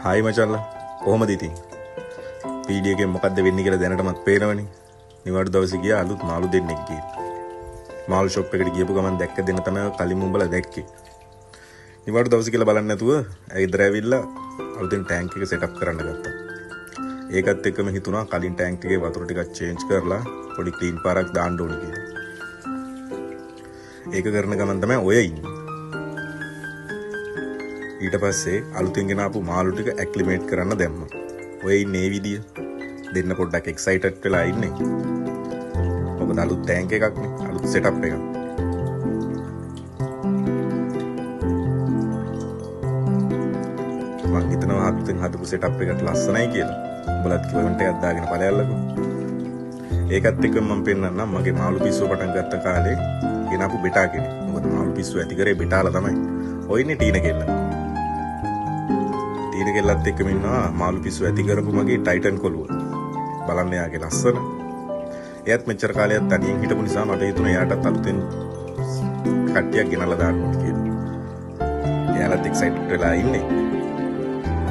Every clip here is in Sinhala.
හායි මචල්ලා කොහොමද ඉතින් වීඩියෝ එකෙන් මොකද්ද වෙන්නේ කියලා දැනටමත් පේනවනේ නිවාඩු දවසේ ගියා අලුත් මාළු දෙන්නෙක් ගියේ මාළු ෂොප් එකට ගියපු ගමන් දැක්ක දෙන්න තමයි කලින් උඹලා දැක්කේ නිවාඩු දවසේ කියලා බලන්නේ නැතුව ඇවිදර ඇවිල්ලා අලුතෙන් ටැංක් එක සෙටප් කරන්න ගත්තා ඒකත් එක්කම හිතුණා කලින් ටැංක් එකේ වතුර ටිකක් චේන්ජ් කරලා පොඩි ක්ලීන් පාරක් දාන්න ඕනේ කියලා ඒක කරන ගමන් තමයි ඔය ඉන්නේ ඊට පස්සේ අලුතින් ගෙන ආපු මාළු ටික ඇක්ලිමේට් කරන්න දැම්මා. ඔය ඉන්නේ මේ විදිය. දෙන්න පොඩ්ඩක් එක්සයිටඩ් වෙලා ඉන්නේ. මොකද අලුත් ටැංක් එකක් නේ. අලුත් සෙටප් එකක්. මං හිතනවා අලුතෙන් හදපු සෙටප් එකට ලස්සනයි කියලා. උඹලත් කමෙන්ට් එකක් දාගෙන බලයල්ලකෝ. ඒකත් එක්ක මම පෙන්නන්නම් මගේ මාළු පිස්සුව පටන් ගත්ත කාලේ ගෙන ආපු බෙටා කෙනෙක්. මොකද මාළු පිස්සුව ඇති කරේ බෙටාලා තමයි. ඔය ඉන්නේ ටීන කෙල්ල. ගෙල්ලත් එක්කම ඉන්නවා මාළු පිස්සු ඇති කරපු මගේ ටයිටන් කොළුව. බලන්න යාගේ ලස්සන. එයාත් මෙච්චර කාලයක් තනියෙන් හිටපු නිසා මට හිතුණා එයාටත් අලුතෙන් කට්ටියක් ගෙනල්ලා දාන්න ඕනේ කියලා. එයාලත් එක්සයිටඩ් වෙලා ඉන්නේ.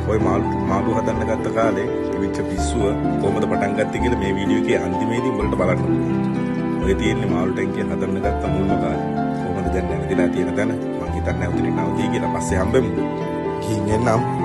ඔය මාළු හදන්න ගත්ත කාලේ ඉවිච්ච පිස්සුව කොහොමද පටන් ගත්තේ කියලා මේ වීඩියෝ එකේ අන්තිමේදී උඹලට බලන්න. ඔය තියෙන්නේ මාළු ටැංකිය හදන්න ගත්ත මුල්ම කාලේ. කොහොමද දැන් නැවතිලා තියෙන තැන මං හිතන්නේ නැවතිලා කියලා පස්සේ හම්බෙමු. ගිහින් එන්නම්.